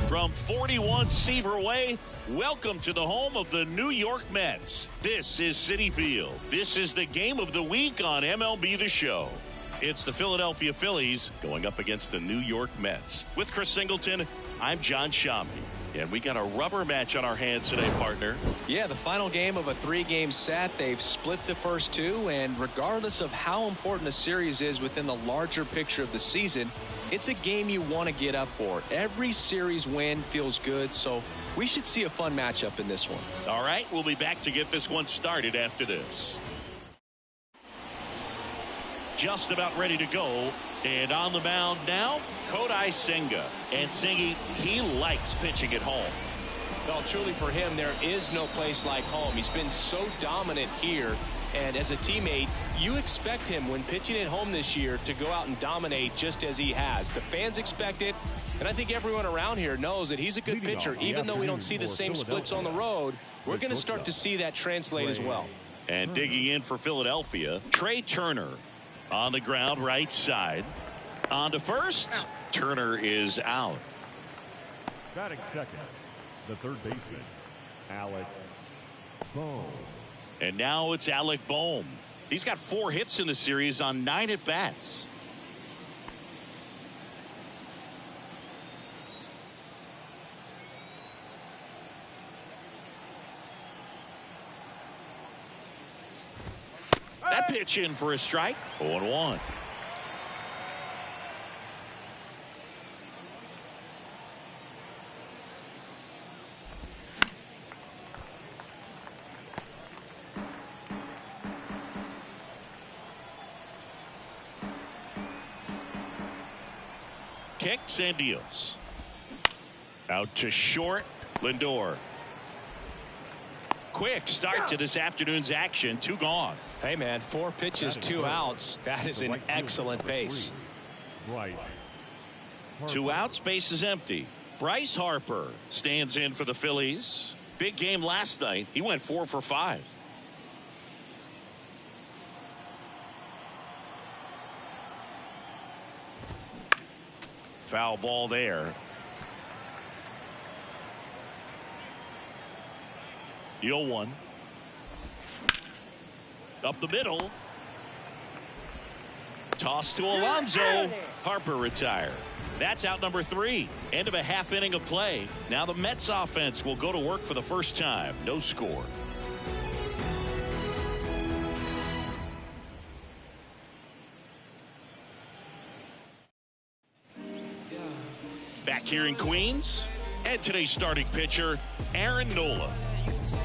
From 41 Seaver Way, welcome to the home of the New York Mets. This is Citi Field. This is the game of the week on MLB The Show. It's the Philadelphia Phillies going up against the New York Mets. With Chris Singleton, I'm John Shammy. And we got a rubber match on our hands today, partner. Yeah, the final game of a 3-game set. They've split the first two, and regardless of how important a series is within the larger picture of the season, it's a game you want to get up for. Every series win feels good, so we should see a fun matchup in this one. All right, we'll be back to get this one started after this. Just about ready to go. And on the mound now, Kodai Senga. And Singy, he likes pitching at home. Well, truly for him, there is no place like home. He's been so dominant here. And as a teammate, you expect him when pitching at home this year to go out and dominate just as he has. The fans expect it. And I think everyone around here knows that he's a good pitcher. Even though we don't see the same splits on the road, we're going to start to see that translate as well. And digging in for Philadelphia, Trey Turner. On the ground, right side. On to first. Turner is out. Batting second, the third baseman, Alec Bohm. And now it's Alec Bohm. He's got 4 hits in the series on 9 at-bats. That pitch in for a strike. 0-1. Kicks and deals. Out to short. Lindor. Quick start to this afternoon's action. 2 gone. Hey, man, 4 pitches, 2 outs. That is an excellent pace. 2 outs, base is empty. Bryce Harper stands in for the Phillies. Big game last night. He went 4 for 5. Foul ball there. 0-1. Up the middle. Toss to Alonso. Harper retired. That's out number 3. End of a half inning of play. Now the Mets offense will go to work for the first time. No score. Back here in Queens. And today's starting pitcher, Aaron Nola.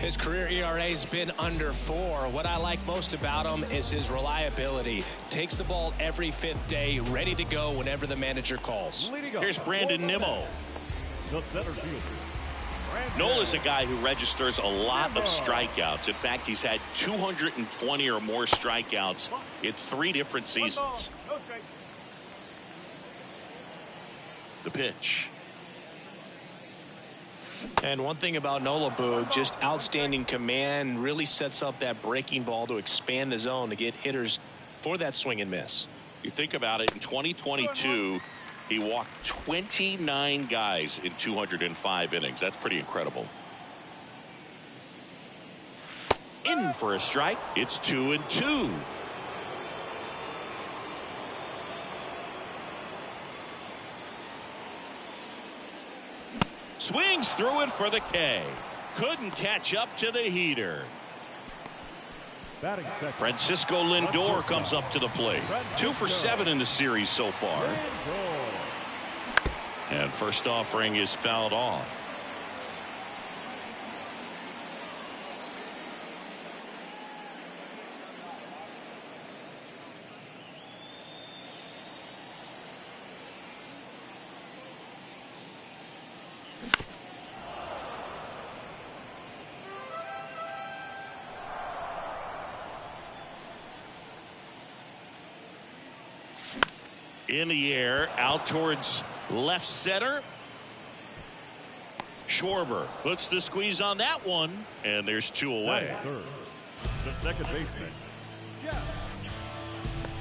His career ERA has been under 4. What I like most about him is his reliability. Takes the ball every 5th day, ready to go whenever the manager calls. Here's Brandon Nimmo. Nola's a guy who registers a lot of strikeouts. In fact, he's had 220 or more strikeouts in 3 different seasons. The pitch. And one thing about Nola, Boog, just outstanding command, really sets up that breaking ball to expand the zone to get hitters for that swing and miss. You think about it, in 2022, he walked 29 guys in 205 innings. That's pretty incredible. In for a strike. It's 2-2. Swings through it for the K. Couldn't catch up to the heater. Francisco Lindor comes up to the plate. 2 for 7 in the series so far. And first offering is fouled off. In the air, out towards left center. Schwarber puts the squeeze on that one, and there's 2 away. The second baseman, Jeff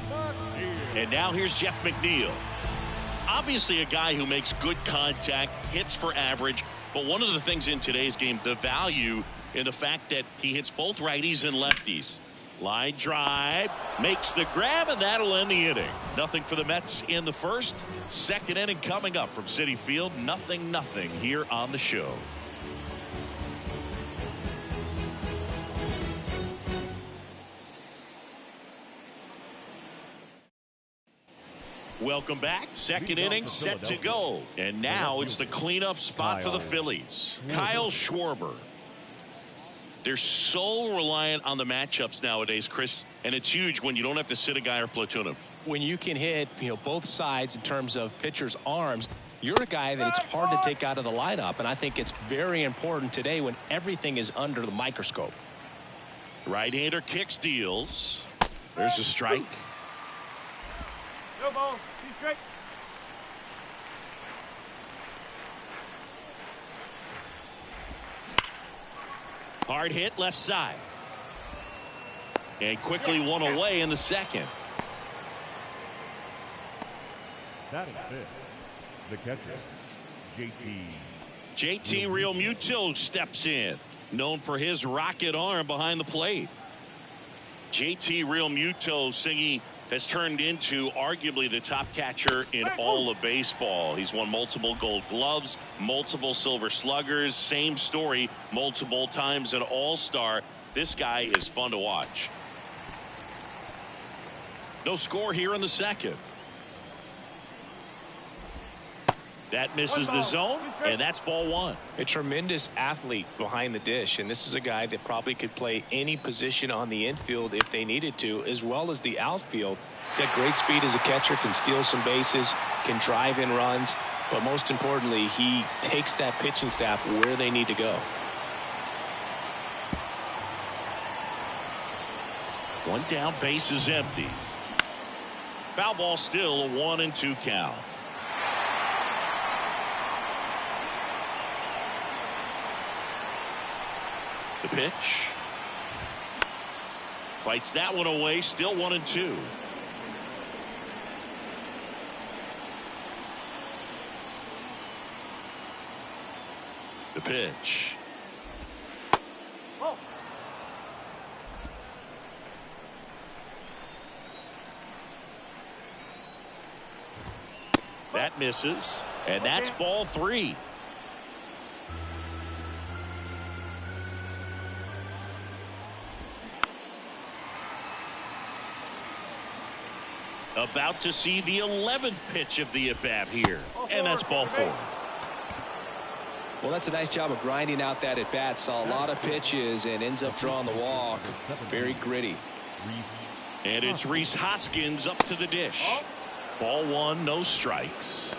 McNeil. And now here's Jeff McNeil. Obviously a guy who makes good contact, hits for average, but one of the things in today's game, the value in the fact that he hits both righties and lefties. Line drive, makes the grab, and that'll end the inning. Nothing for the Mets in the first. Second inning coming up from Citi Field. 0-0 here on the show. Welcome back. Second inning set to go. And now it's the cleanup spot for the Phillies. Kyle Schwarber. They're so reliant on the matchups nowadays, Chris, and it's huge when you don't have to sit a guy or platoon him. When you can hit, both sides in terms of pitchers' arms, you're a guy that it's hard to take out of the lineup, and I think it's very important today when everything is under the microscope. Right-hander kicks, deals. There's a strike. No ball. He's straight. Hard hit left side. And quickly one away in the second. Batting fifth, the catcher, JT Realmuto steps in, known for his rocket arm behind the plate. JT Realmuto, Singy, has turned into arguably the top catcher in all of baseball. He's won multiple Gold Gloves, multiple Silver Sluggers, same story, multiple times an All-Star. This guy is fun to watch. No score here in the second. That misses the zone, and that's ball one. A tremendous athlete behind the dish, and this is a guy that probably could play any position on the infield if they needed to, as well as the outfield. Got great speed as a catcher, can steal some bases, can drive in runs, but most importantly, he takes that pitching staff where they need to go. One down, base is empty. Foul ball still, a 1-2 count. The pitch. Fights that one away, still 1-2. The pitch. That misses, and that's ball three. About to see the 11th pitch of the at-bat here, and that's ball four. Well, that's a nice job of grinding out that at-bat. Saw a lot of pitches and ends up drawing the walk. Very gritty. And it's Rhys Hoskins up to the dish. Ball one, no strikes.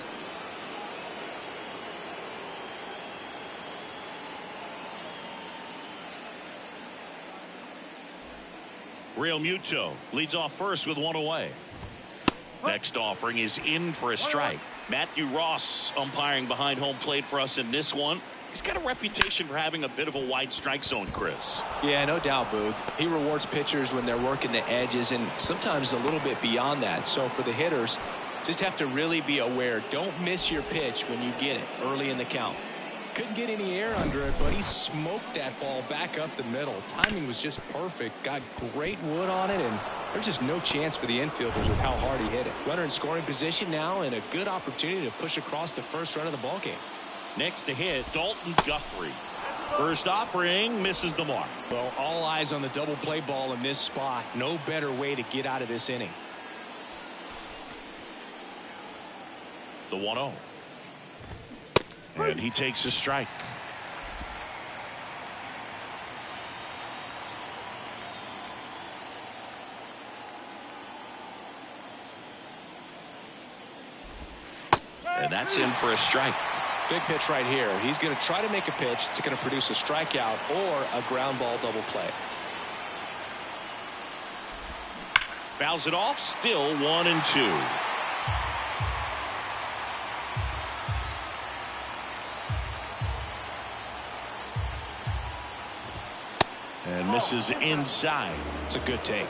Realmuto leads off first with one away. Next offering is in for a strike. Matthew Ross umpiring behind home plate for us in this one. He's got a reputation for having a bit of a wide strike zone, Chris. Yeah, no doubt, Boog. He rewards pitchers when they're working the edges and sometimes a little bit beyond that. So for the hitters, just have to really be aware. Don't miss your pitch when you get it early in the count. Couldn't get any air under it, but he smoked that ball back up the middle. Timing was just perfect. Got great wood on it, and there's just no chance for the infielders with how hard he hit it. Runner in scoring position now, and a good opportunity to push across the first run of the ballgame. Next to hit, Dalton Guthrie. First offering, misses the mark. Well, all eyes on the double play ball in this spot. No better way to get out of this inning. The 1-0. And he takes a strike. And that's in for a strike. Big pitch right here. He's going to try to make a pitch that's going to produce a strikeout or a ground ball double play. Fouls it off, still 1-2. And misses inside. It's a good take.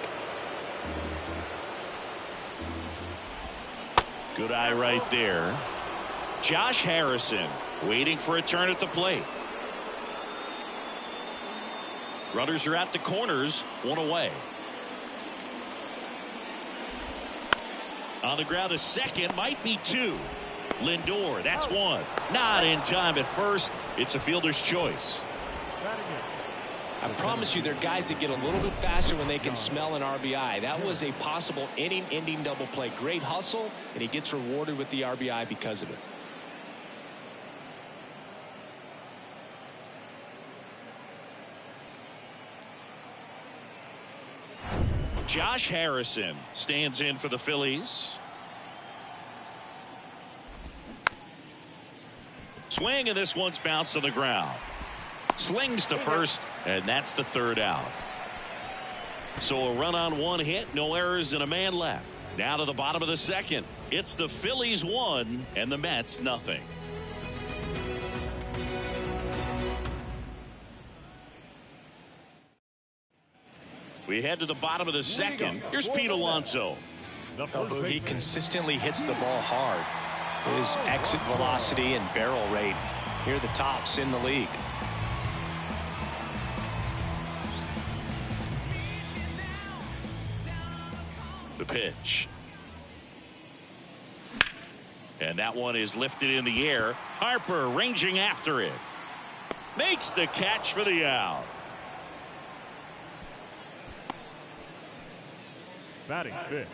Good eye right there. Josh Harrison waiting for a turn at the plate. Runners are at the corners, one away. On the ground, a second, might be two. Lindor, that's one. Not in time at first. It's a fielder's choice. I promise you, there are guys that get a little bit faster when they can smell an RBI. That was a possible inning-ending double play. Great hustle, and he gets rewarded with the RBI because of it. Josh Harrison stands in for the Phillies. Swing, and this one's bounced on the ground. Slings to first, and that's the third out. So a run on one hit, no errors, and a man left. Now to the bottom of the second. It's the Phillies 1 and the Mets nothing. We head to the bottom of the second. Here's Pete Alonso. He consistently hits the ball hard. His exit velocity and barrel rate near the tops in the league. The pitch. And that one is lifted in the air. Harper ranging after it. Makes the catch for the out. Batting fifth,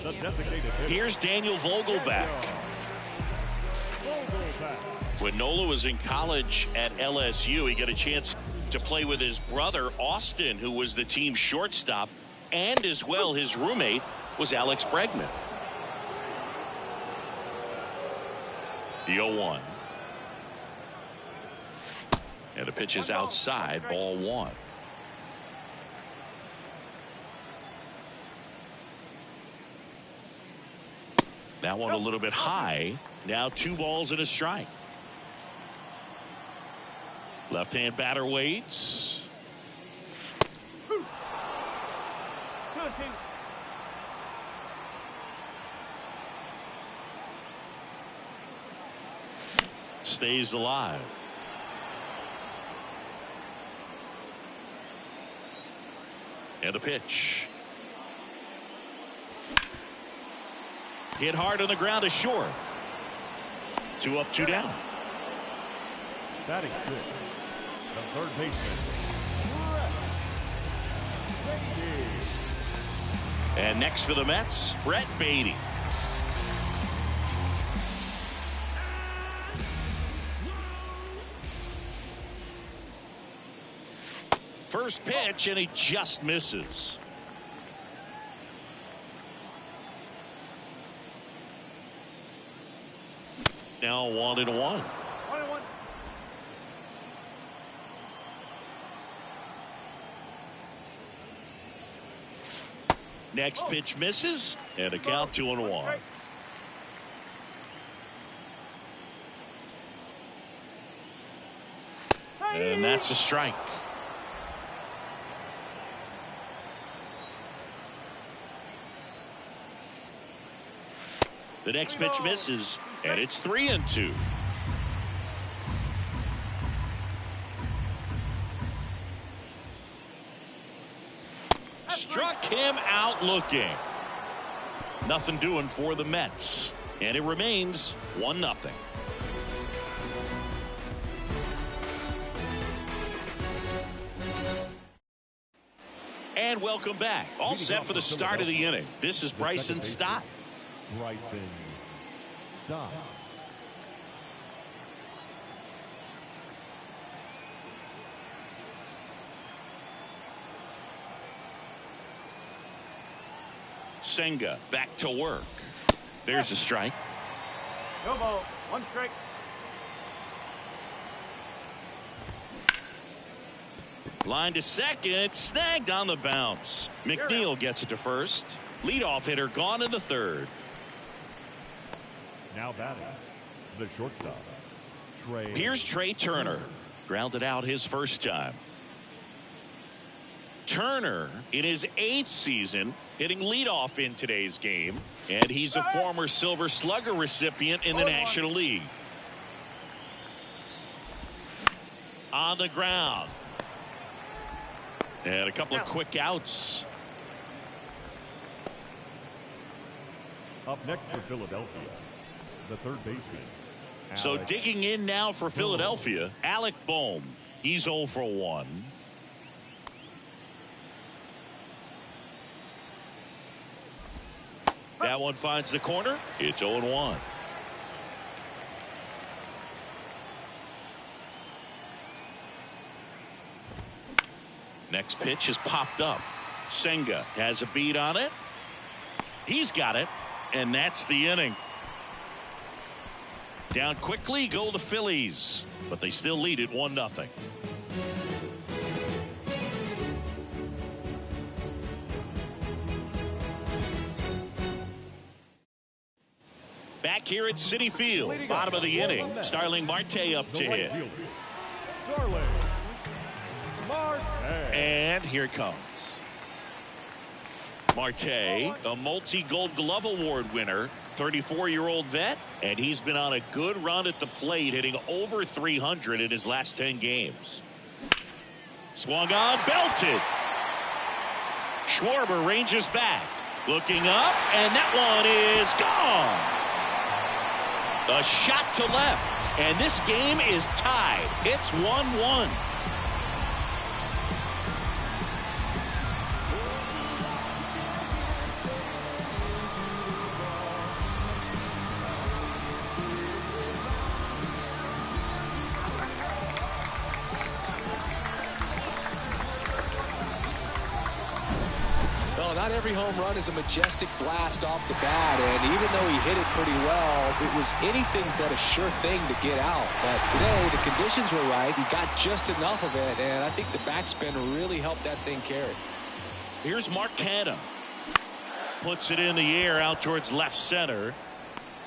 the designated hitter. Here's Daniel Vogelback. When Nola was in college at LSU, he got a chance to play with his brother, Austin, who was the team's shortstop, and as well his roommate was Alex Bregman. The 0-1. And the pitch is outside, ball one. That one a little bit high. Now 2 balls and a strike. Left-hand batter waits. Stays alive. And a pitch. Hit hard on the ground is short. 2 up, 2 down. Batting fifth, the third baseman. And next for the Mets, Brett Beatty. First pitch, and he just misses. Now 1-1. Next pitch misses, and a count 2-1. And that's a strike. The next pitch misses, and it's 3-2. Struck him out looking. Nothing doing for the Mets, and it remains 1-0. And welcome back. All set for the start of the inning. This is Bryson Stott. Bryson Stott. Senga back to work. There's a strike. No ball, 1 strike. Line to second, snagged on the bounce. McNeil gets it to first. Leadoff hitter gone in the third. Now batting, the shortstop, Here's Trey Turner. Grounded out his first time. Turner in his 8th season hitting leadoff in today's game, and he's a former Silver Slugger recipient in the National League. On the ground. And a couple of quick outs. Up next for Philadelphia, the third baseman. So digging in now for Philadelphia, Alec Bohm. He's 0 for 1. That one finds the corner. It's 0-1. Next pitch is popped up. Senga has a beat on it. He's got it, and that's the inning. Down quickly go the Phillies, but they still lead it 1-0. Back here at Citi Field, bottom of the inning, Starling Marte up to hit. And here it comes. Marte, a multi-Gold Glove Award winner, 34-year-old vet, and he's been on a good run at the plate, hitting over 300 in his last 10 games. Swung on, belted. Schwarber ranges back, looking up, and that one is gone. A shot to left, and this game is tied. It's 1-1. Not every home run is a majestic blast off the bat, and even though he hit it pretty well, it was anything but a sure thing to get out. But today, the conditions were right. He got just enough of it, and I think the backspin really helped that thing carry. Here's Mark Canha. Puts it in the air out towards left center.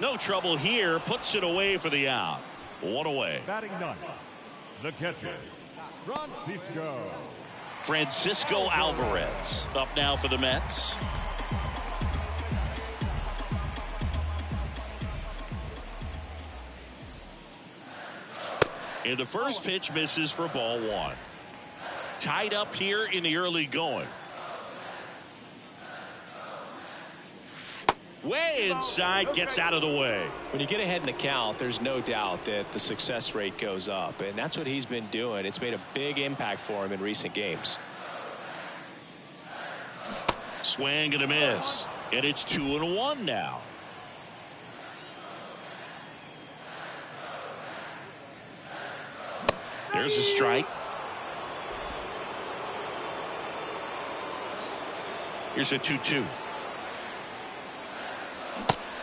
No trouble here. Puts it away for the out. One away. Batting ninth, the catcher, Francisco Alvarez up now for the Mets. And the first pitch misses for ball 1. Tied up here in the early going. Way inside, gets out of the way. When you get ahead in the count, there's no doubt that the success rate goes up, and that's what he's been doing. It's made a big impact for him in recent games. Swing and a miss, and it's 2-1 now. There's a strike. Here's a 2-2.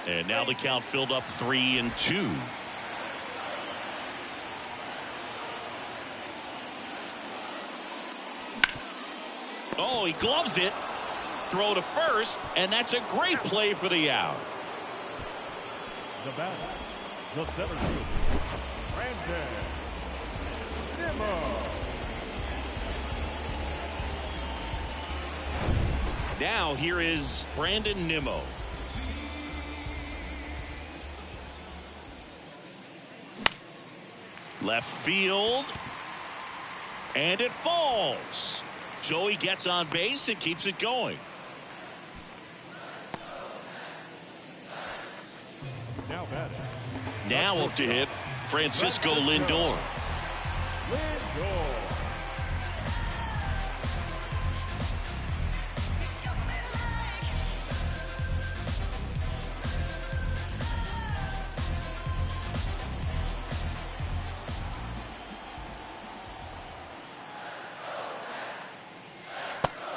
And now the count filled up 3-2. Oh, he gloves it. Throw to first, and that's a great play for the out. The batter, the center fielder, Brandon Nimmo. Now here is Brandon Nimmo. Left field, and it falls. Joey gets on base and keeps it going. Now up to hit Francisco Lindor.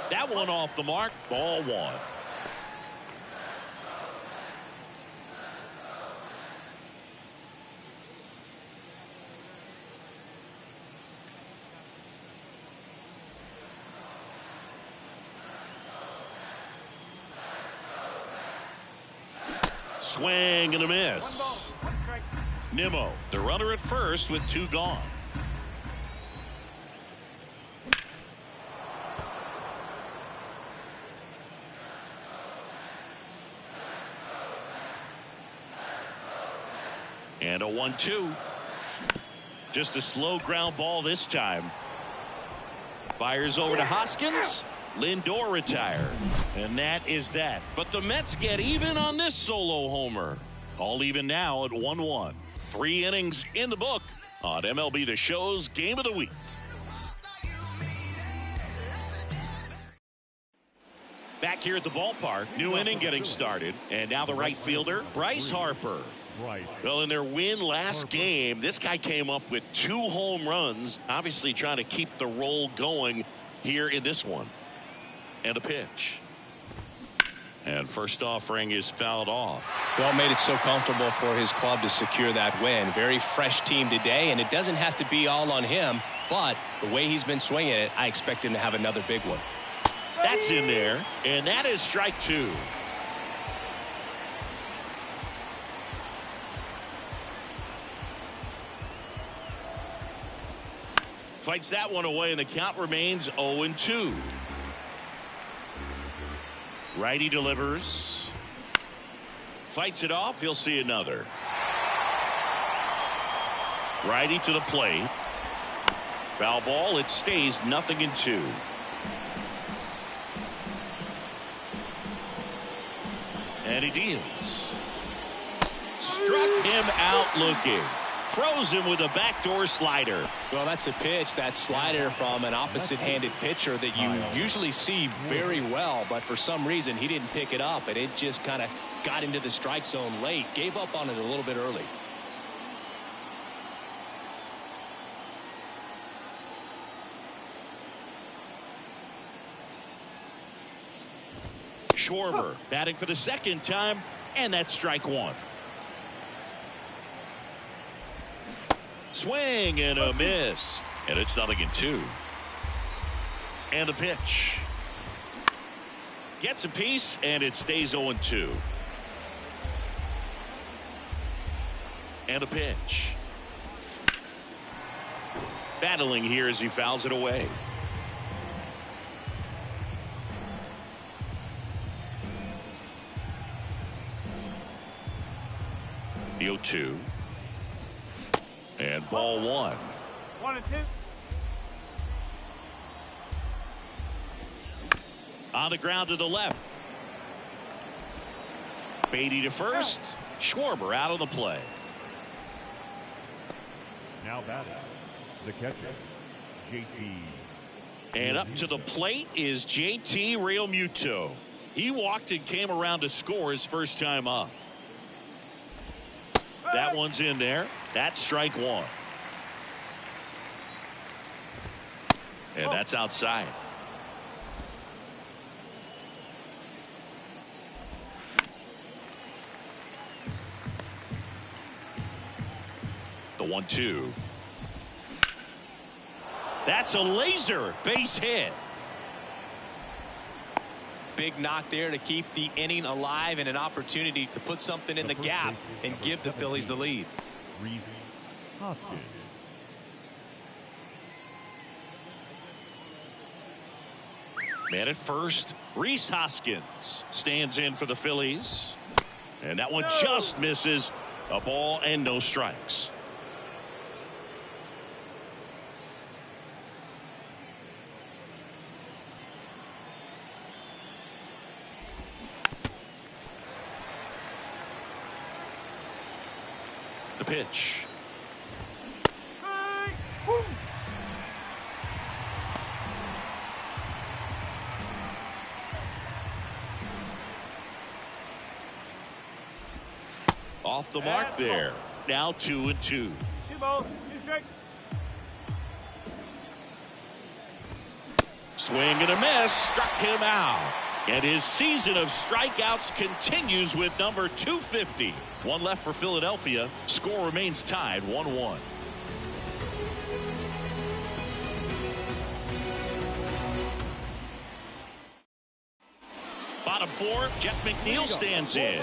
That one off the mark, ball 1. Swing and a miss. Nimmo, the runner at first with 2 gone. And a 1-2. Just a slow ground ball this time. Fires over to Hoskins. Lindor retired. And that is that. But the Mets get even on this solo homer. All even now at 1-1. 3 innings in the book on MLB The Show's Game of the Week. Back here at the ballpark, new inning getting started. And now the right fielder, Bryce Harper. Well, in their win last game, this guy came up with 2 home runs, obviously trying to keep the roll going here in this one. And a pitch. And first offering is fouled off. Well, made it so comfortable for his club to secure that win. Very fresh team today, and it doesn't have to be all on him, but the way he's been swinging it, I expect him to have another big one. That's in there, and that is strike 2. Fights that one away, and the count remains 0-2. Righty delivers. Fights it off. He'll see another. Righty to the plate. Foul ball. It stays 0-2. And he deals. Struck him out looking. Froze him with a backdoor slider. Well, that's a pitch, that slider from an opposite-handed pitcher that you usually see very well, but for some reason he didn't pick it up, and it just kind of got into the strike zone late. Gave up on it a little bit early. Schwarber batting for the second time, and that's strike 1. Swing and a miss, and it's 0-2. And a pitch. Gets a piece, and it stays 0-2. And a pitch. Battling here as he fouls it away. The 0-2. And ball 1. 1-2. On the ground to the left. Beatty to first. Schwarber out on the play. Now batting, the catcher, JT. And up to the plate is JT Realmuto. He walked and came around to score his first time up. That one's in there. That's strike 1. And that's outside. The 1-2. That's a laser base hit. Big knock there to keep the inning alive and an opportunity to put something in the gap and give the Phillies the lead. Rhys Hoskins. Man at first, Rhys Hoskins stands in for the Phillies. And that one just misses. A ball and no strikes. The pitch. Off the mark there. Now 2-2. 2 balls, 2 strikes. Swing and a miss. Struck him out. And his season of strikeouts continues with number 250. One left for Philadelphia. Score remains tied 1-1. Bottom 4, Jeff McNeil stands in.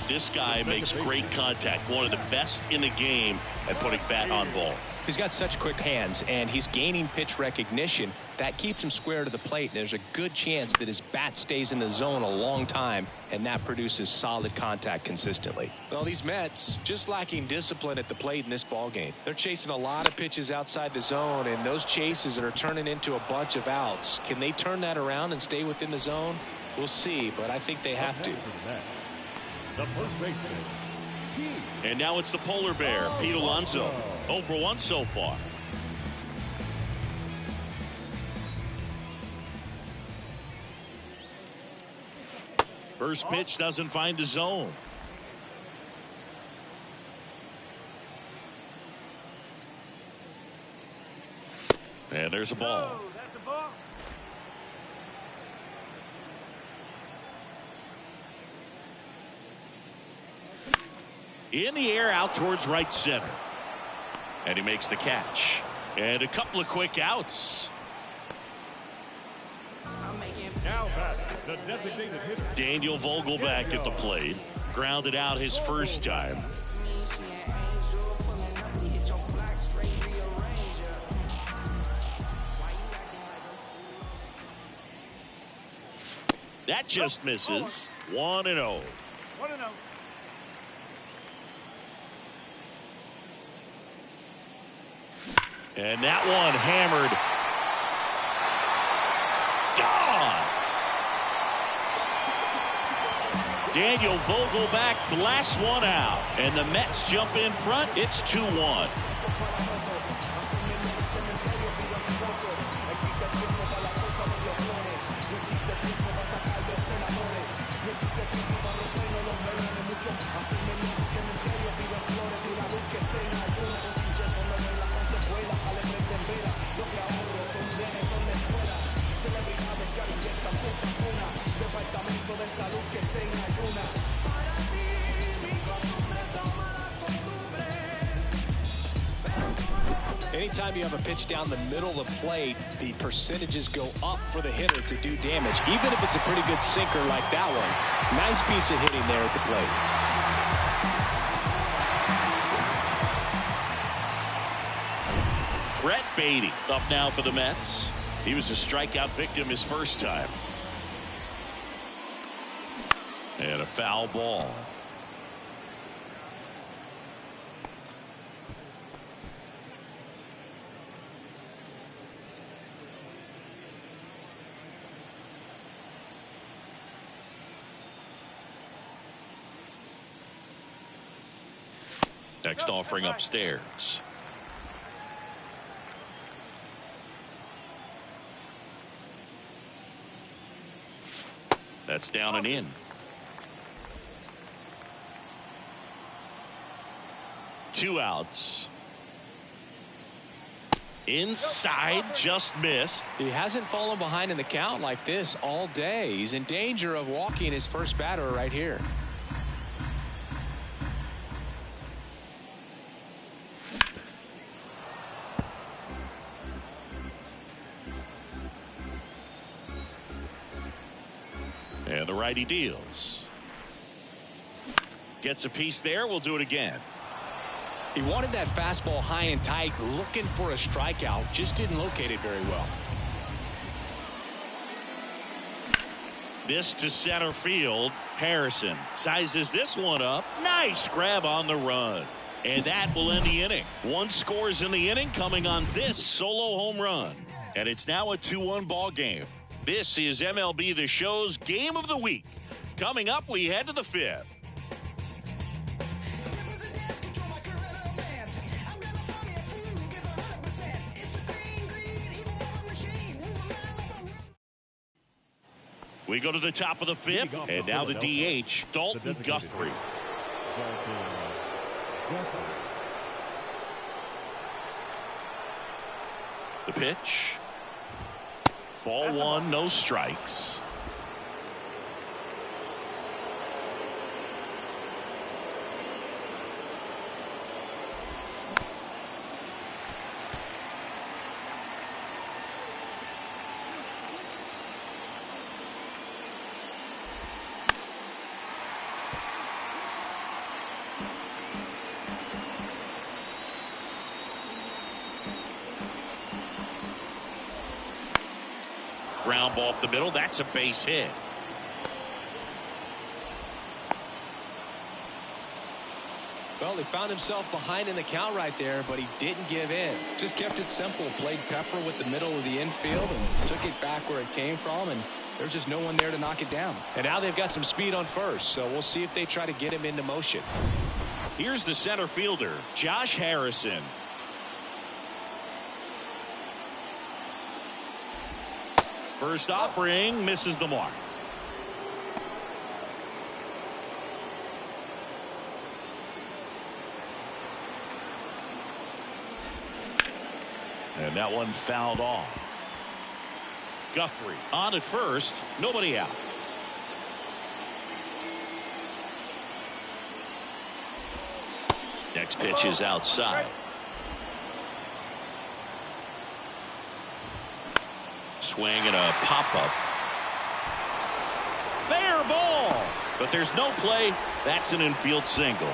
This guy makes great contact. One of the best in the game at putting bat on ball. He's got such quick hands, and he's gaining pitch recognition. That keeps him square to the plate, and there's a good chance that his bat stays in the zone a long time, and that produces solid contact consistently. Well, these Mets just lacking discipline at the plate in this ballgame. They're chasing a lot of pitches outside the zone, and those chases are turning into a bunch of outs. Can they turn that around and stay within the zone? We'll see, but I think they have to. The first baseman. And now it's the polar bear, Pete Alonso. 0 for 1 so far. First pitch doesn't find the zone. And there's a ball. In the air out towards right center. And he makes the catch. And a couple of quick outs. Now back, the designated hitter. Daniel Vogelback at the plate. Grounded out his first time. That just misses. 1-0. 1-0. And that one hammered. Gone. Daniel Vogelback blasts one out. And the Mets jump in front. It's 2-1. Anytime you have a pitch down the middle of the plate, the percentages go up for the hitter to do damage, even if it's a pretty good sinker like that one. Nice piece of hitting there at the plate. Brett Beatty up now for the Mets. He was a strikeout victim his first time. And a foul ball. Next offering upstairs. That's down and in. 2 outs. Inside, just missed. He hasn't fallen behind in the count like this all day. He's in danger of walking his first batter right here. And the righty deals. Gets a piece there. We'll do it again. He wanted that fastball high and tight, looking for a strikeout. Just didn't locate it very well. This to center field. Harrison sizes this one up. Nice grab on the run. And that will end the inning. 1 scores in the inning coming on this solo home run. And it's now a 2-1 ball game. This is MLB The Show's Game of the Week. Coming up, we head to the 5th. We go to the top of the 5th, and now the DH, Dalton Guthrie. The pitch. Ball 1, no strikes. Ground ball up the middle. That's a base hit. Well, he found himself behind in the count right there, but he didn't give in. Just kept it simple. Played pepper with the middle of the infield and took it back where it came from, and there's just no one there to knock it down. And now they've got some speed on first, so we'll see if they try to get him into motion. Here's the center fielder, Josh Harrison. First offering misses the mark. And that one fouled off. Guthrie on at first, nobody out. Next pitch is outside. Swing and a pop-up. Fair ball, but there's no play. That's an infield single.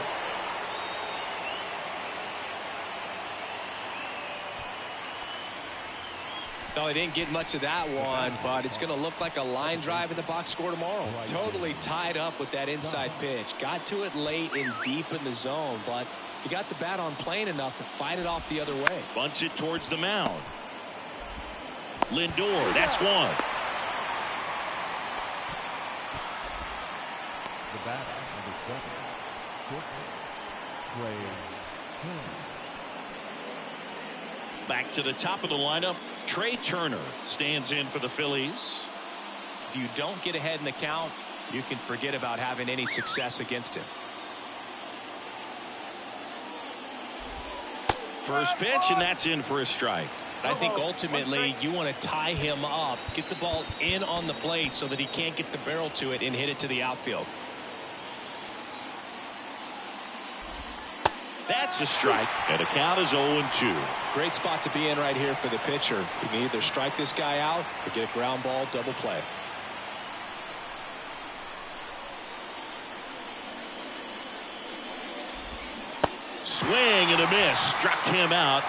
No, he didn't get much of that one, but it's going to look like a line drive in the box score tomorrow. Totally tied up with that inside pitch. Got to it late and deep in the zone, but he got the bat on plane enough to fight it off the other way. Bunts it towards the mound. Lindor, that's one. The bat number 7, Trey Turner. Back to the top of the lineup, Trey Turner stands in for the Phillies. If you don't get ahead in the count, you can forget about having any success against him. First pitch, and that's in for a strike. I think ultimately you want to tie him up, get the ball in on the plate so that he can't get the barrel to it and hit it to the outfield. That's a strike, and the count is 0-2. Great spot to be in right here for the pitcher. You can either strike this guy out or get a ground ball double play. Swing and a miss. Struck him out.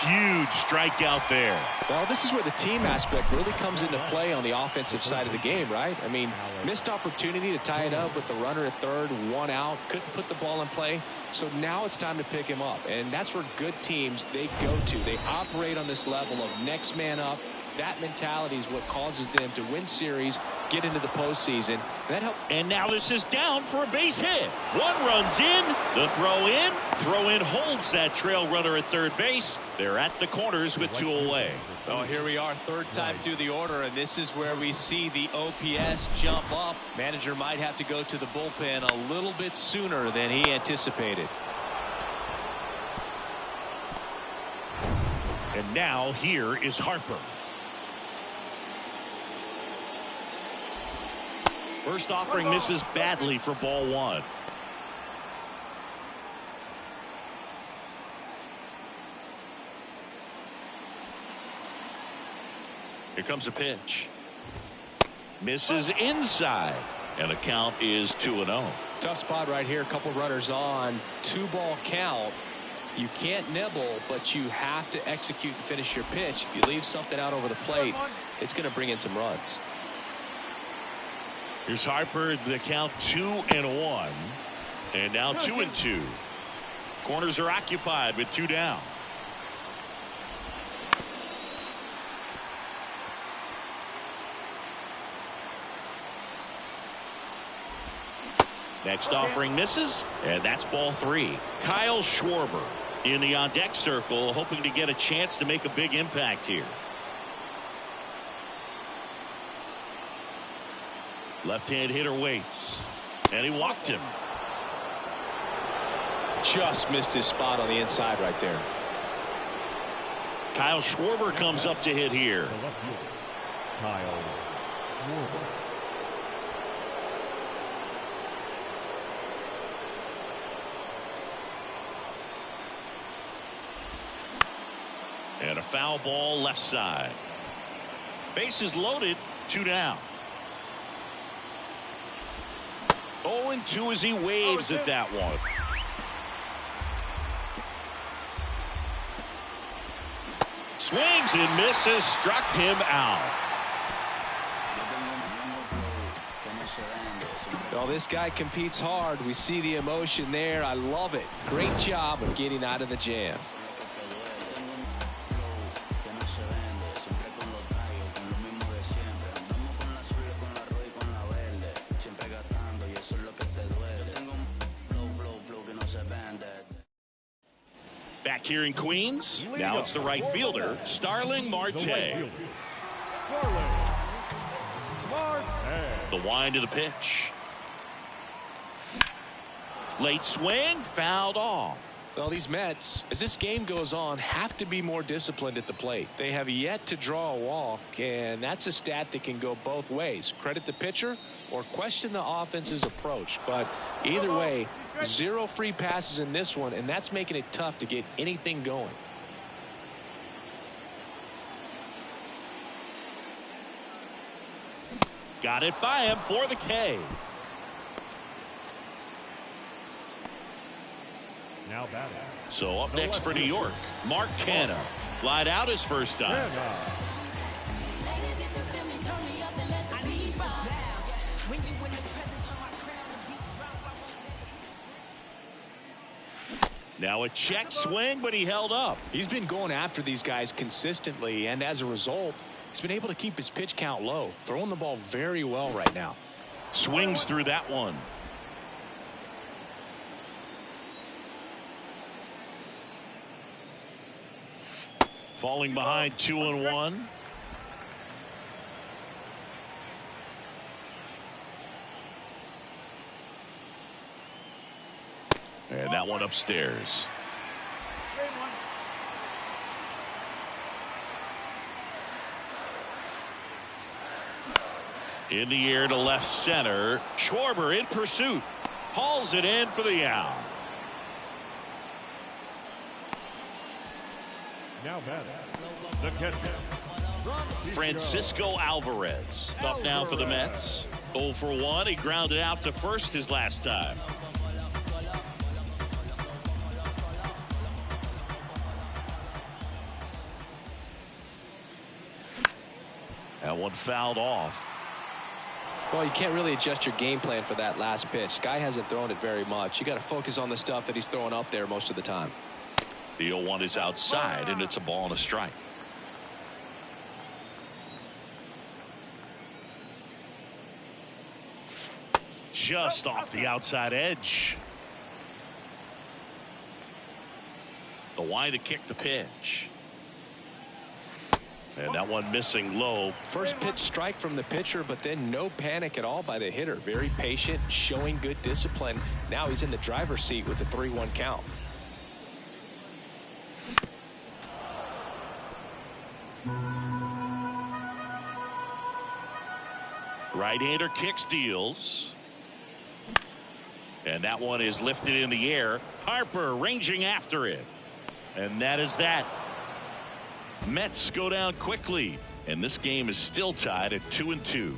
Huge strikeout there. Well, this is where the team aspect really comes into play on the offensive side of the game, right? I mean, missed opportunity to tie it up with the runner at third, one out, couldn't put the ball in play. So now it's time to pick him up. And that's where good teams, they go to. They operate on this level of next man up. That mentality is what causes them to win series, get into the postseason. That helps. And now this is down for a base hit. One runs in. The throw in. Throw in holds that trail runner at third base. They're at the corners with 2 away. Oh, here we are, third time through the order, and this is where we see the OPS jump up. Manager might have to go to the bullpen a little bit sooner than he anticipated. And now here is Harper. First offering misses badly for ball 1. Here comes a pitch. Misses inside. And the count is 2-0. Tough spot right here. A couple runners on. 2-ball count. You can't nibble, but you have to execute and finish your pitch. If you leave something out over the plate, it's going to bring in some runs. Here's Harper. The count 2-1. And now 2-2. Corners are occupied with 2 down. Next offering misses, and that's ball 3. Kyle Schwarber in the on-deck circle, hoping to get a chance to make a big impact here. Left-hand hitter waits, and he walked him. Just missed his spot on the inside right there. Kyle Schwarber comes up to hit here. Kyle Schwarber. And a foul ball left side. Bases loaded, 2 down. 0-2 as he waves at that one. Swings and misses, struck him out. Well, this guy competes hard. We see the emotion there. I love it. Great job of getting out of the jam. Back here in Queens, now it's the right fielder, Starling Marte. The wind of the pitch. Late swing, fouled off. Well, these Mets, as this game goes on, have to be more disciplined at the plate. They have yet to draw a walk, and that's a stat that can go both ways. Credit the pitcher or question the offense's approach. But either way, 0 free passes in this one, and that's making it tough to get anything going. Got it by him for the K. Now batting. So up next for New York, Mark Canha. Flied out his first time. Now a check swing, but he held up. He's been going after these guys consistently, and as a result, he's been able to keep his pitch count low, throwing the ball very well right now. Swings through that one. Falling behind 2-1. And that one upstairs. In the air to left center. Schwarber in pursuit. Hauls it in for the out. Now batting. The catcher. Francisco Alvarez up now for the Mets. 0 for 1. He grounded out to first his last time. That one fouled off. Well, you can't really adjust your game plan for that last pitch. Guy hasn't thrown it very much. You got to focus on the stuff that he's throwing up there most of the time. The 0-1 is outside, and it's a ball and a strike. Just off the outside edge. The wind to kick the pitch. And that one missing low. First pitch strike from the pitcher, but then no panic at all by the hitter. Very patient, showing good discipline. Now he's in the driver's seat with the 3-1 count. Right-hander kicks, deals. And that one is lifted in the air. Harper ranging after it. And that is that. Mets go down quickly, and this game is still tied at 2-2.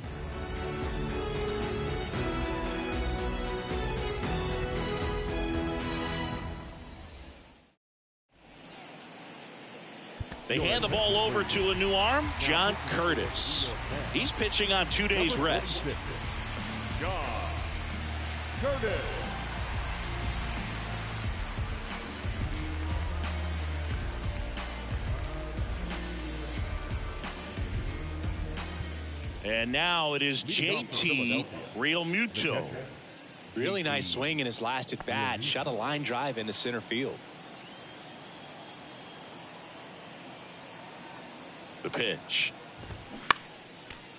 They hand the ball over to a new arm, John Curtis. He's pitching on 2 days rest. John Curtis. And now it is JT Realmuto. Really nice swing in his last at bat. Shot a line drive into center field. The pitch.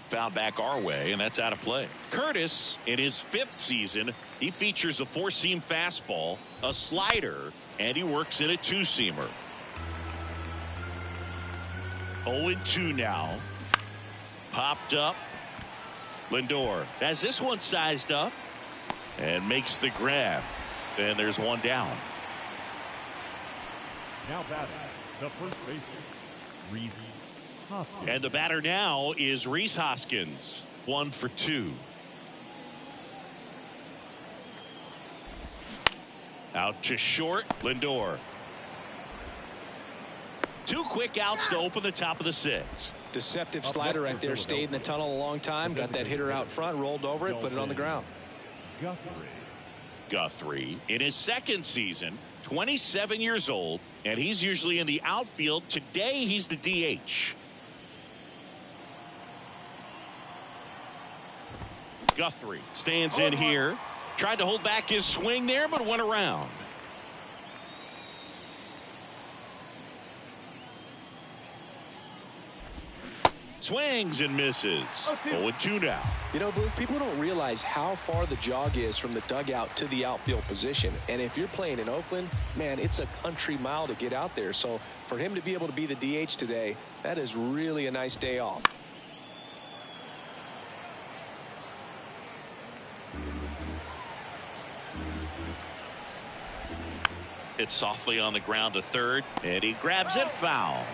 Fouled back our way, and that's out of play. Curtis, in his 5th season, he features a 4-seam fastball, a slider, and he works in a 2-seamer. 0-2 now. Popped up. Lindor has this one sized up and makes the grab. And there's one down. Now batting, the first baseman, Rhys Hoskins. And the batter now is Rhys Hoskins. 1 for 2. Out to short. Lindor. 2 quick outs to open the top of the 6th. Deceptive slider right there. Stayed in the tunnel a long time. Got that hitter out front. Rolled over it. Put it on the ground. Guthrie in his second season, 27 years old, and he's usually in the outfield. Today he's the DH. Guthrie stands in here. Tried to hold back his swing there, but went around. Swings and misses. 0-2 now. You know, Blue, people don't realize how far the jog is from the dugout to the outfield position. And if you're playing in Oakland, man, it's a country mile to get out there. So for him to be able to be the DH today, that is really a nice day off. It's softly on the ground to third, and he grabs it foul.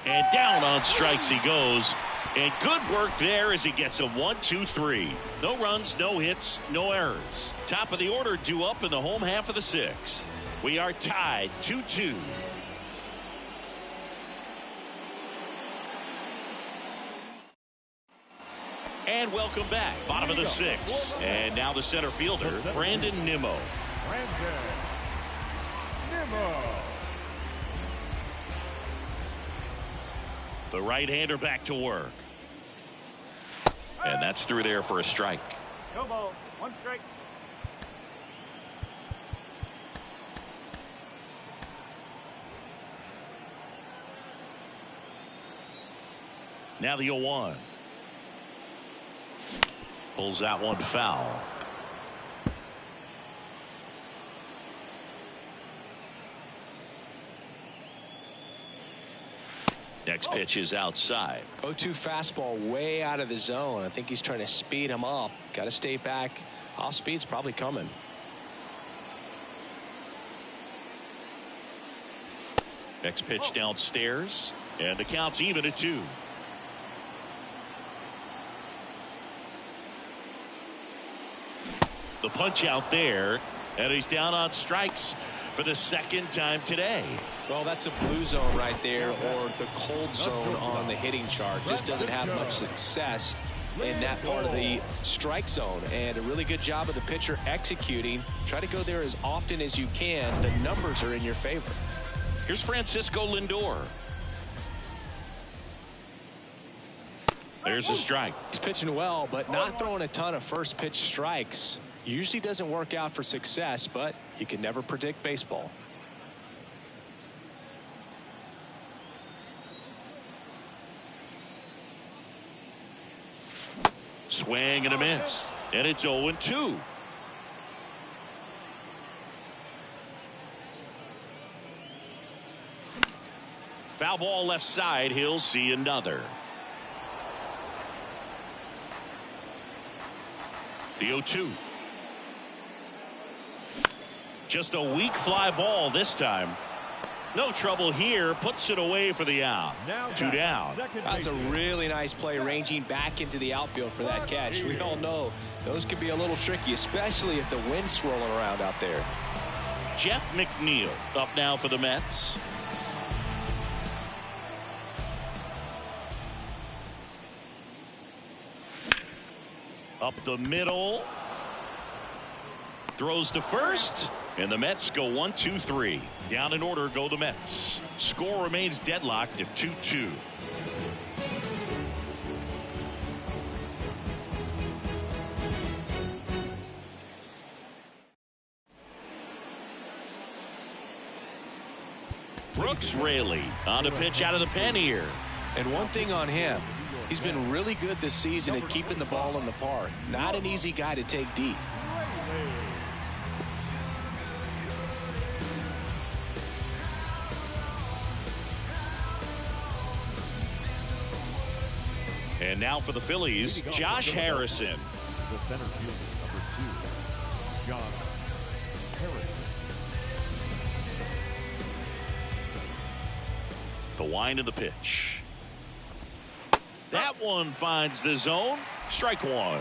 And down on strikes he goes. And good work there as he gets a 1-2-3. No runs, no hits, no errors. Top of the order due up in the home half of the sixth. We are tied 2-2. And welcome back. Bottom of the sixth. And now the center fielder, Brandon Nimmo. The right-hander back to work. And that's through there for a strike. No ball. One strike. Now the 0-1. Pulls that one foul. Next pitch is outside. 0-2 fastball way out of the zone. I think he's trying to speed him up. Got to stay back. Off speed's probably coming. Next pitch downstairs. And the count's even at 2. The punch out there. And he's down on strikes for the second time today. Well, that's a blue zone right there, or the cold zone on the hitting chart. Just doesn't have much success in that part of the strike zone. And a really good job of the pitcher executing. Try to go there as often as you can. The numbers are in your favor. Here's Francisco Lindor. There's a strike. He's pitching well, but not throwing a ton of first pitch strikes. Usually doesn't work out for success, but you can never predict baseball. Swing and a miss. And it's 0-2. Foul ball left side. He'll see another. The 0-2. Just a weak fly ball this time. No trouble here. Puts it away for the out. 2 down. That's a really nice play, ranging back into the outfield for that catch. We all know those can be a little tricky, especially if the wind's swirling around out there. Jeff McNeil up now for the Mets. Up the middle. Throws to first. And the Mets go 1-2-3. Down in order go the Mets. Score remains deadlocked at 2-2. Brooks Raley on a pitch out of the pen here. And one thing on him, he's been really good this season at keeping the ball in the park. Not an easy guy to take deep. And now for the Phillies, Josh Harrison. The center fielder, number 2, Josh Harrison. The wind of the pitch. That one finds the zone. Strike one.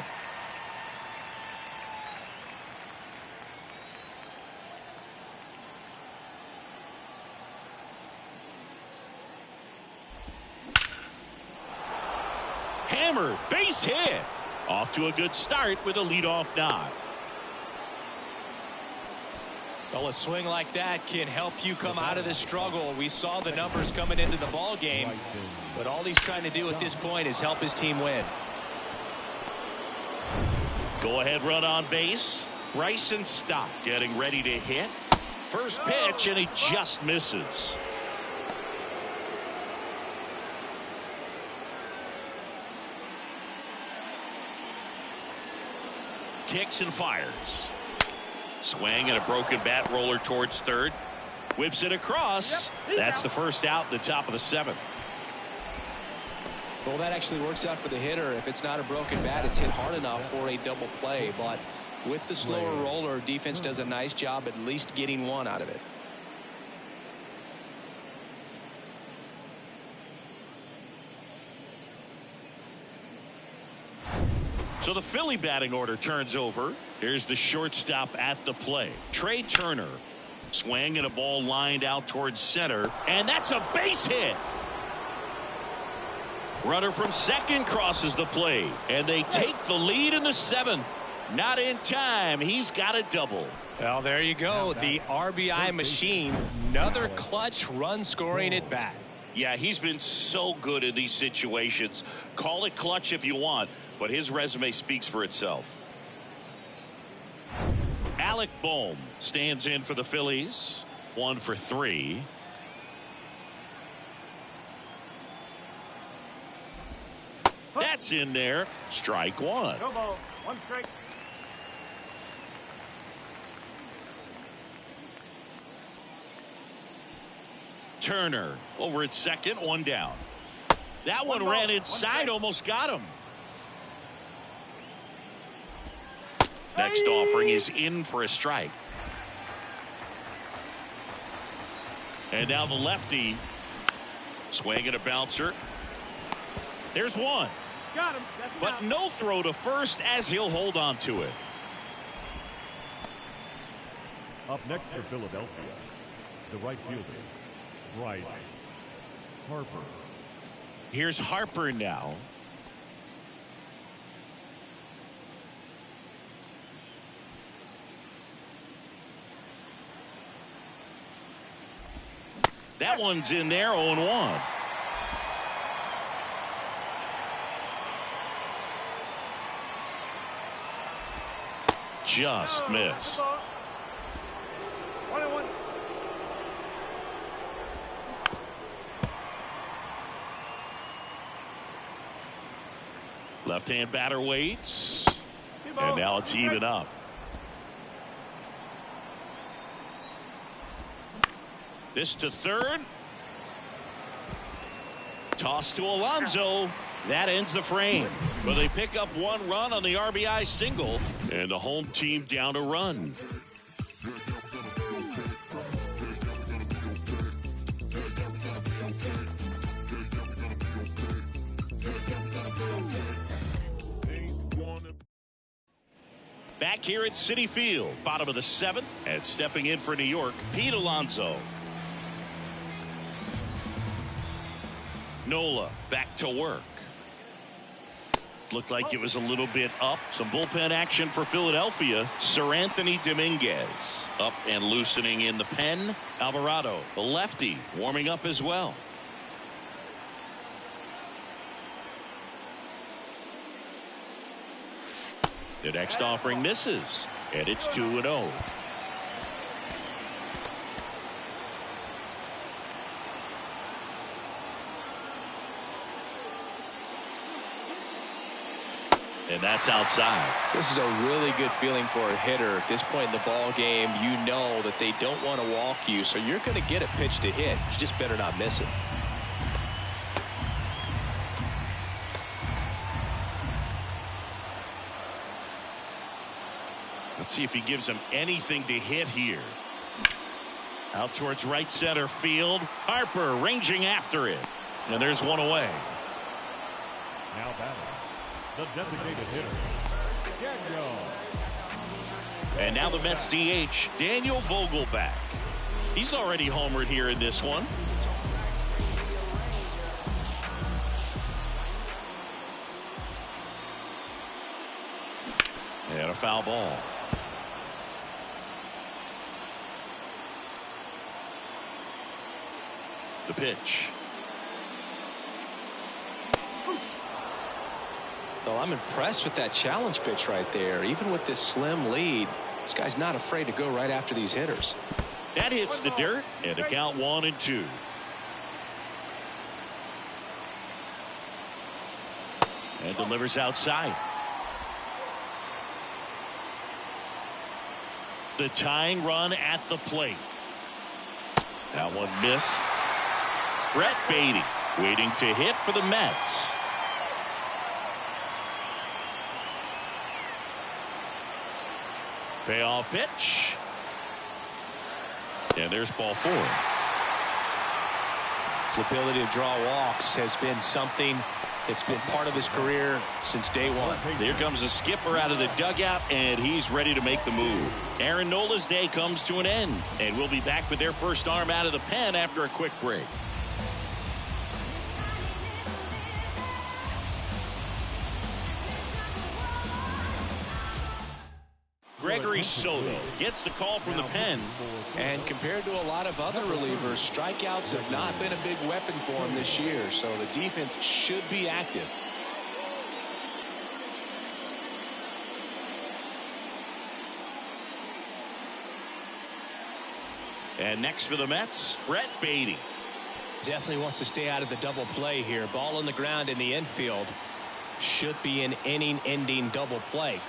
Hammer, base hit. Off to a good start with a leadoff nod. Well, a swing like that can help you come out of this struggle. We saw the numbers coming into the ball game, but all he's trying to do at this point is help his team win. Go ahead run on base. Bryson Stott getting ready to hit. First pitch, and he just misses. Kicks and fires. Swing and a broken bat roller towards third. Whips it across. That's the first out at the top of the seventh. Well, that actually works out for the hitter. If it's not a broken bat, it's hit hard enough for a double play. But with the slower roller, defense does a nice job at least getting one out of it. So the Philly batting order turns over. Here's the shortstop at the plate. Trey Turner. Swing and a ball lined out towards center. And that's a base hit. Runner from second crosses the plate. And they take the lead in the seventh. Not in time. He's got a double. Well, there you go. The RBI machine. Another clutch run scoring at bat. Yeah, he's been so good in these situations. Call it clutch if you want, but his resume speaks for itself. Alec Bohm stands in for the Phillies. 1 for 3. That's in there. Strike one. No ball. 1 strike. Turner over at second, 1 down. That one ran inside, almost got him. Next offering is in for a strike. And now the lefty. Swing and a bouncer. There's one. Got him. But no throw to first as he'll hold on to it. Up next for Philadelphia, the right fielder, Bryce Harper. Here's Harper now. That one's in there, 0-1. Just missed. 1-1. Left-hand batter waits. And now it's even up. This to third. Toss to Alonso. That ends the frame. But they pick up 1 run on the RBI single. And the home team down a run. Back here at Citi Field, bottom of the 7th, and stepping in for New York, Pete Alonso. Nola back to work. Looked like it was a little bit up. Some bullpen action for Philadelphia. Sir Anthony Dominguez up and loosening in the pen. Alvarado, the lefty, warming up as well. The next offering misses, and it's 2-0. And that's outside. This is a really good feeling for a hitter. At this point in the ball game, you know that they don't want to walk you, so you're going to get a pitch to hit. You just better not miss it. Let's see if he gives him anything to hit here. Out towards right center field. Harper ranging after it. And there's one away. Now batting, the designated hitter, Daniel. And now the Mets DH, Daniel Vogelback. He's already homered here in this one. foul ball. The pitch. Well, I'm impressed with that challenge pitch right there. Even with this slim lead, this guy's not afraid to go right after these hitters. That hits the dirt, and the count 1-2. And delivers outside. The tying run at the plate. That one missed. Brett Beatty waiting to hit for the Mets. Payoff pitch. And there's ball 4. His ability to draw walks has been something that's been part of his career since day one. Here comes the skipper out of the dugout, and he's ready to make the move. Aaron Nola's day comes to an end, and we'll be back with their first arm out of the pen after a quick break. Gregory Soto gets the call from the pen. And compared to a lot of other relievers, strikeouts have not been a big weapon for him this year, so the defense should be active. And next for the Mets, Brett Beatty. Definitely wants to stay out of the double play here. Ball on the ground in the infield. Should be an inning-ending double play.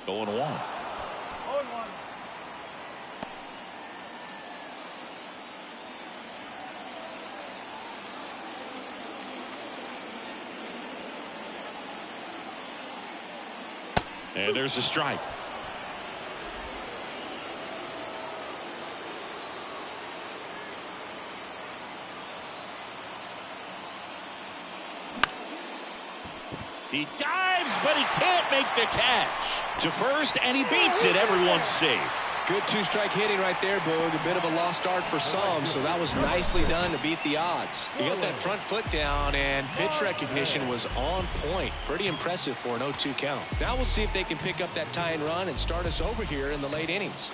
0-1. And there's a strike. He dives, but he can't make the catch. To first, and he beats it. Everyone's safe. Good two-strike hitting right there, Boog. A bit of a lost start for some, so that was nicely done to beat the odds. He got that front foot down, and pitch recognition was on point. Pretty impressive for an 0-2 count. Now we'll see if they can pick up that tying run and start us over here in the late innings.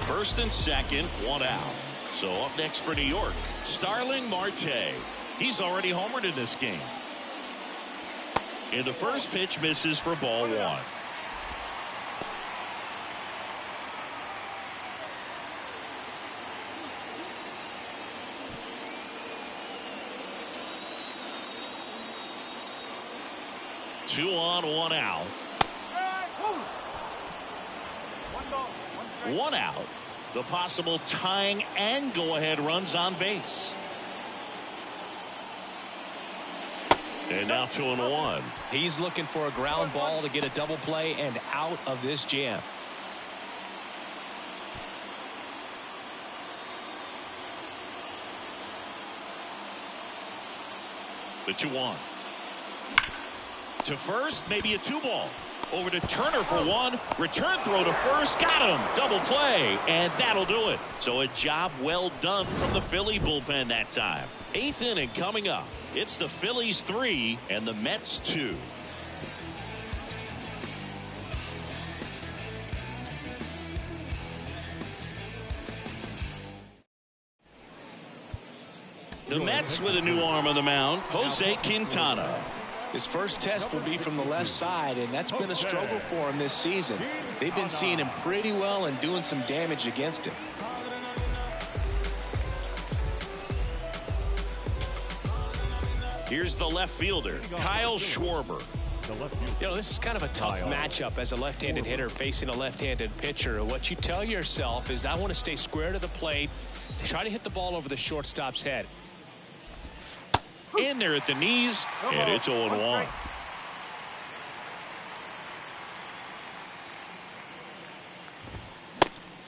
First and second, 1 out. So up next for New York, Starling Marte. He's already homered in this game. And the first pitch misses for ball 1. Two on, 1 out. 1 out. The possible tying and go-ahead runs on base. And now 2-1. He's looking for a ground ball to get a double play and out of this jam. The 2-1. To first, maybe a 2-ball. Over to Turner for 1. Return throw to first. Got him. Double play. And that'll do it. So a job well done from the Philly bullpen that time. 8th inning coming up. It's the Phillies 3 and the Mets 2. The Mets with a new arm on the mound, Jose Quintana. His first test will be from the left side, and that's been a struggle for him this season. They've been seeing him pretty well and doing some damage against him. Here's the left fielder, Kyle Schwarber. You know, this is kind of a tough matchup as a left-handed hitter facing a left-handed pitcher. What you tell yourself is, I want to stay square to the plate, try to hit the ball over the shortstop's head. In there at the knees, and it's 0-1.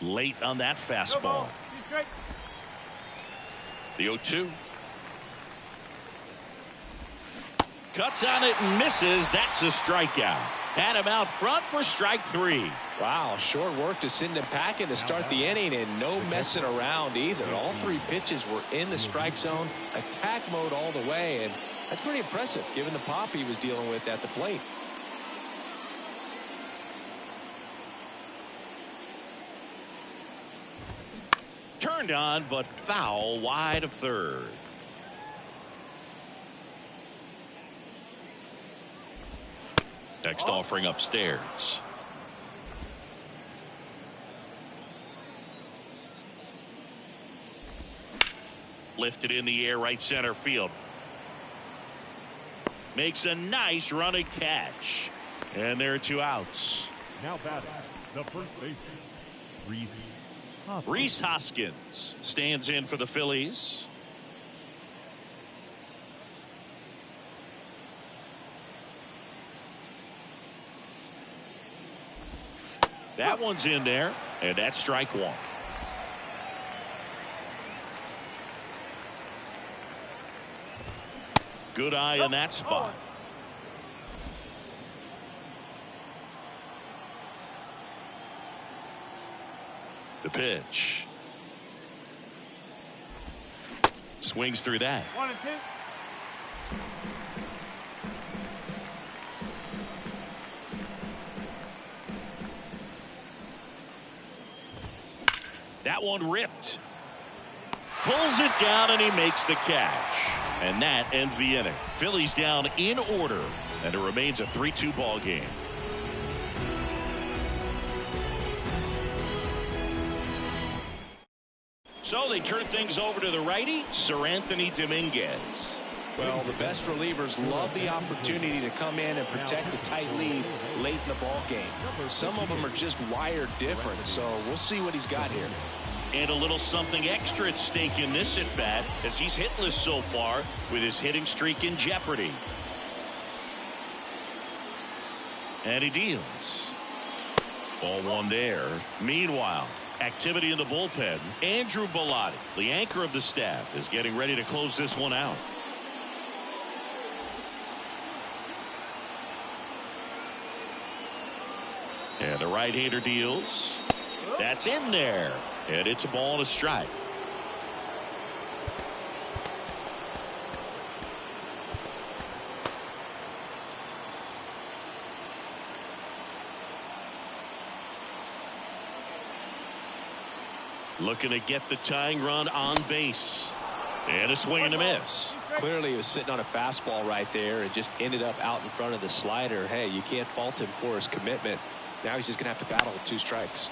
Late on that fastball. The 0-2. Cuts on it and misses. That's a strikeout. Had him out front for strike 3. Wow, short work to send him packing to start the inning, and no messing around either. All 3 pitches were in the strike zone, attack mode all the way, and That's pretty impressive, given the pop he was dealing with at the plate. Turned on, but foul wide of third. Next offering upstairs. Lifted in the air, right center field. Makes a nice running catch. And there are 2 outs. Now batting, the first baseman, Rhys Hoskins. Rhys Hoskins stands in for the Phillies. That one's in there, and that's strike 1. Good eye in that spot. The pitch. Swings through that. 1 and 2. That one ripped. Pulls it down and he makes the catch. And that ends the inning. Phillies down in order, and it remains a 3-2 ball game. So they turn things over to the righty, Sir Anthony Dominguez. Well, the best relievers love the opportunity to come in and protect a tight lead late in the ball game. Some of them are just wired different, so we'll see what he's got here. And a little something extra at stake in this at-bat, as he's hitless so far with his hitting streak in jeopardy. And he deals. Ball 1 there. Meanwhile, activity in the bullpen. Andrew Bellotti, the anchor of the staff, is getting ready to close this one out. And the right-hander deals. That's in there. And it's a ball and a strike. Looking to get the tying run on base. And a swing and a miss. Clearly he was sitting on a fastball right there and just ended up out in front of the slider. Hey, you can't fault him for his commitment. Now he's just going to have to battle with 2 strikes.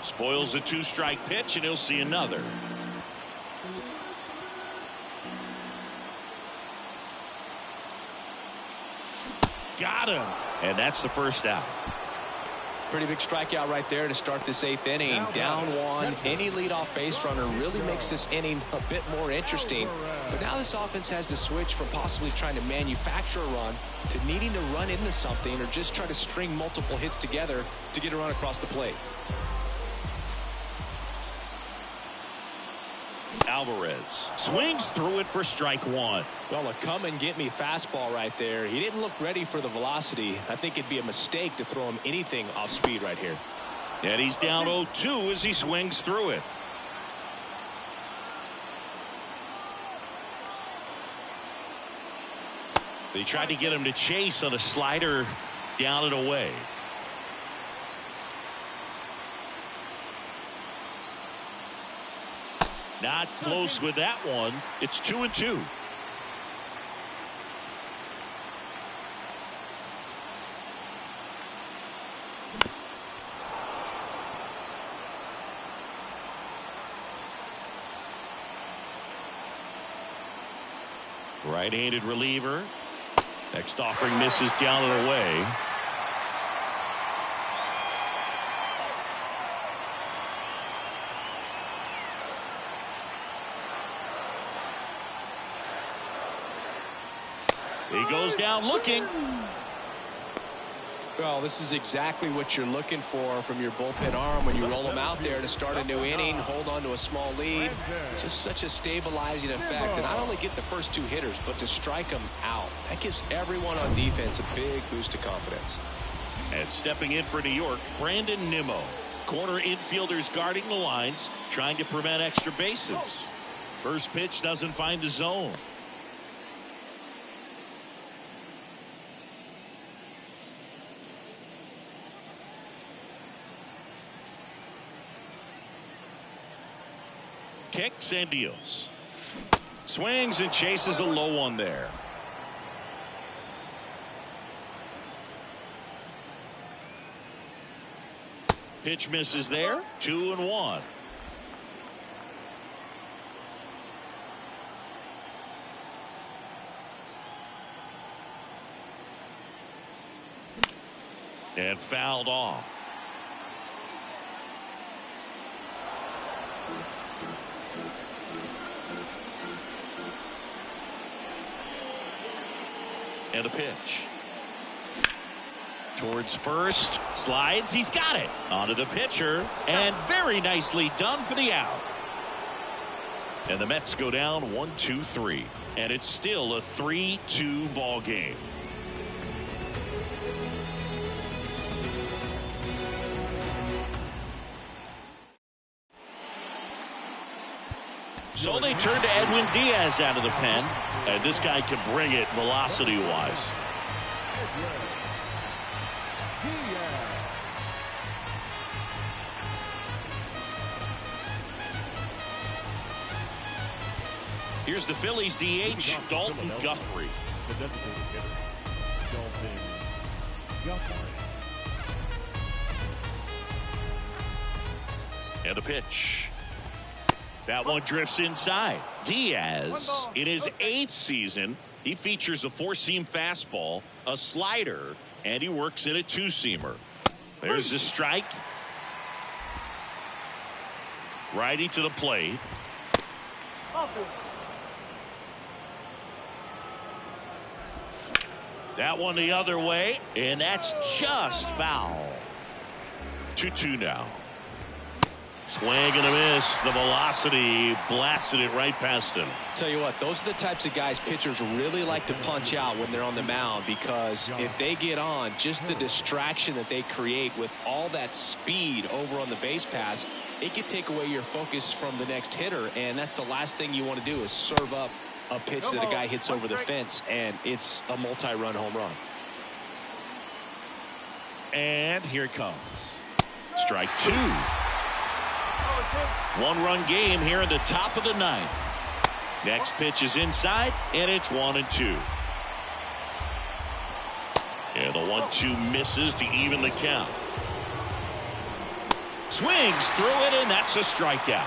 Spoils the 2-strike pitch, and he'll see another. Got him. And that's the first out. Pretty big strikeout right there to start this 8th inning. Down 1. Any leadoff base runner really makes this inning a bit more interesting. But now this offense has to switch from possibly trying to manufacture a run to needing to run into something or just try to string multiple hits together to get a run across the plate. Alvarez swings through it for strike 1. Well, a come and get me fastball right there. He didn't look ready for the velocity. I think it'd be a mistake to throw him anything off speed right here. And he's down 0-2 as he swings through it. They tried to get him to chase on a slider down and away. Not close with that one. It's 2-2. Right-handed reliever. Next offering misses down and away. He goes down looking. Well, this is exactly what you're looking for from your bullpen arm when you roll them out there to start a new inning, hold on to a small lead. Just such a stabilizing effect. And not only get the first 2 hitters, but to strike them out. That gives everyone on defense a big boost of confidence. And stepping in for New York, Brandon Nimmo. Corner infielders guarding the lines, trying to prevent extra bases. First pitch doesn't find the zone. Kicks and deals. Swings and chases a low one there. Pitch misses there. 2-1. And fouled off. And a pitch. Towards first. Slides. He's got it. Onto the pitcher. And very nicely done for the out. And the Mets go down 1-2-3. And it's still a 3-2 ball game. So they turn to Edwin Diaz out of the pen. And this guy can bring it velocity-wise. Here's the Phillies DH, Dalton Guthrie. The designated hitter, Dalton Guthrie. And a pitch. That one drifts inside. Diaz, in his 8th season, he features a 4-seam fastball, a slider, and he works in a 2-seamer. There's the strike. Righty to the plate. That one the other way, and that's just foul. 2-2 now. Swing and a miss. The velocity blasted it right past him. Tell you what, those are the types of guys pitchers really like to punch out when they're on the mound, because if they get on, just the distraction that they create with all that speed over on the base pass, it could take away your focus from the next hitter, and that's the last thing you want to do is serve up a pitch that a guy hits over the fence, and it's a multi-run home run. And here it comes. Strike 2. 1-run game here in the top of the 9th. Next pitch is inside, and it's 1-2. And the 1-2 misses to even the count. Swings through it, and that's a strikeout.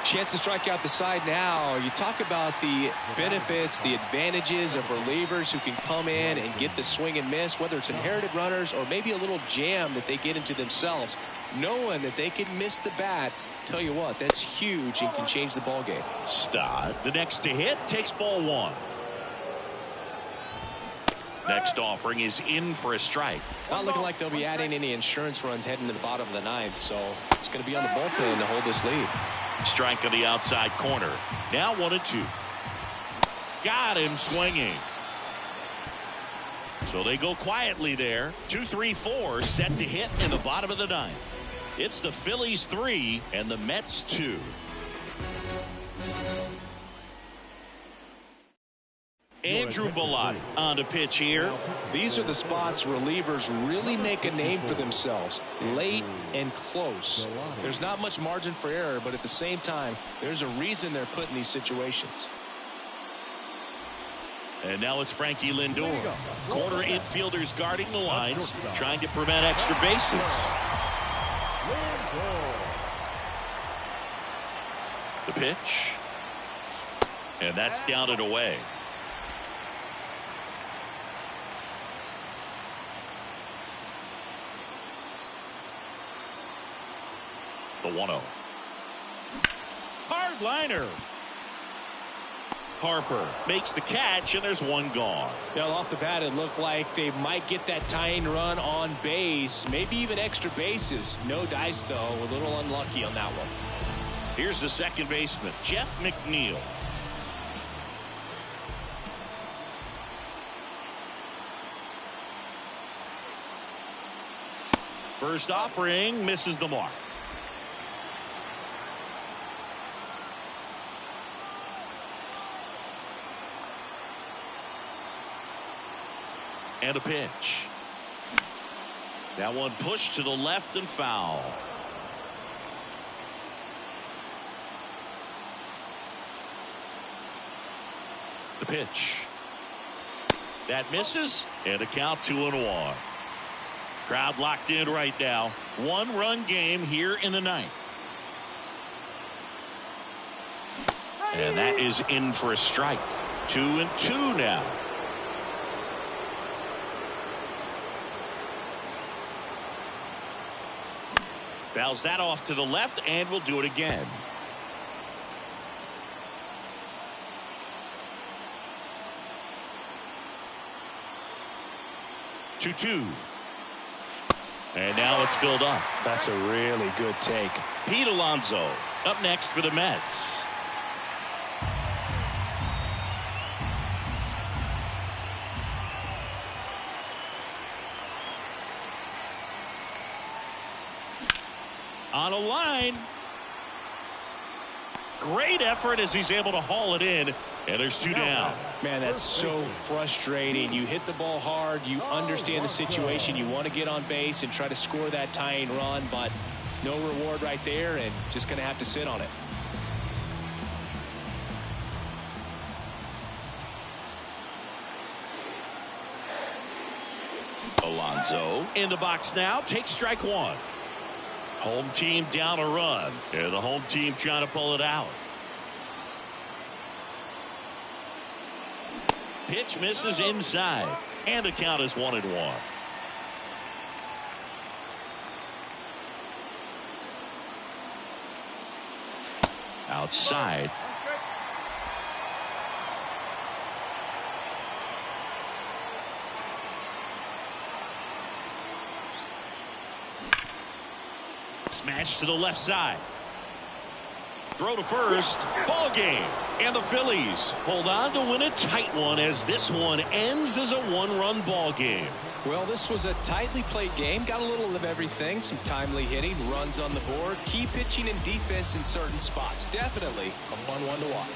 Chance to strike out the side now. You talk about the benefits, the advantages of relievers who can come in and get the swing and miss, whether it's inherited runners or maybe a little jam that they get into themselves. Knowing that they can miss the bat, tell you what, that's huge and can change the ball game. Stott, the next to hit, takes ball 1. Next offering is in for a strike. Not looking like they'll be adding any insurance runs heading to the bottom of the 9th, so it's going to be on the bullpen to hold this lead. Strike on the outside corner. Now 1-2. Got him swinging. So they go quietly there. 2-3-4 set to hit in the bottom of the 9th. It's the Phillies 3 and the Mets 2. Andrew Bellotti on the pitch here. These are the spots relievers really make a name for themselves. Late and close. There's not much margin for error, but at the same time, there's a reason they're put in these situations. And now it's Frankie Lindor. Corner infielders guarding the lines, trying to prevent extra bases. The pitch. And that's down and away. The 1-0. Hard liner. Harper makes the catch, and there's one gone. Now, off the bat, it looked like they might get that tying run on base, maybe even extra bases. No dice, though. A little unlucky on that one. Here's the second baseman, Jeff McNeil. First offering misses the mark. And a pitch. That one pushed to the left and foul. The pitch. That misses, and a count 2-1. Crowd locked in right now. One-run game here in the ninth. And that is in for a strike. 2-2 now. Fouls that off to the left, and we'll do it again. Two. And now it's filled up. That's a really good take. Pete Alonso up next for the Mets. On a line. Great effort as he's able to haul it in. And there's two down. Man, that's so frustrating. You hit the ball hard. You understand the situation. You want to get on base and try to score that tying run, but no reward right there, and just going to have to sit on it. Alonso in the box now. Takes strike one. Home team down a run. And the home team trying to pull it out. Pitch misses inside. And the count is 1-1. Outside. Smash to the left side. Throw to first. Ball game. And the Phillies hold on to win a tight one as this one ends as a one-run ball game. Well, this was a tightly played game. Got a little of everything. Some timely hitting, runs on the board, key pitching and defense in certain spots. Definitely a fun one to watch.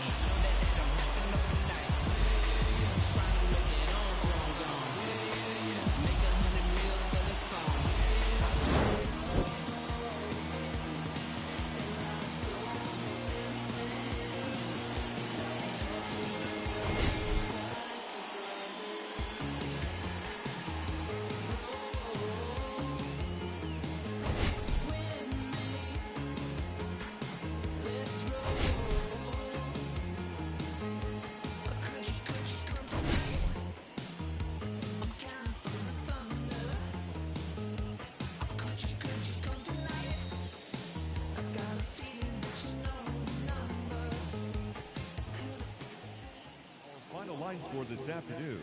Line score this afternoon.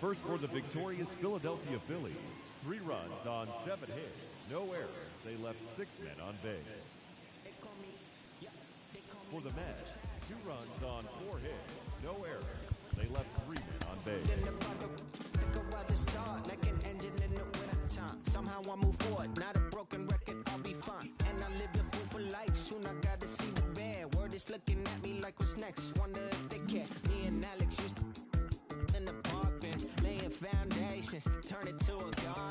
First for the victorious Philadelphia Phillies. 3 runs on 7 hits. No errors. They left 6 men on base. For the Mets, 2 runs on 4 hits. No errors. They left 3 men on base. Somehow I move forward, not a broken record, I'll be fine. And I live the fool for life, soon I gotta see the bad. Word is looking at me like what's next, wonder if they care. Me and Alex used to in the park bench, laying foundations, turn it to a garden.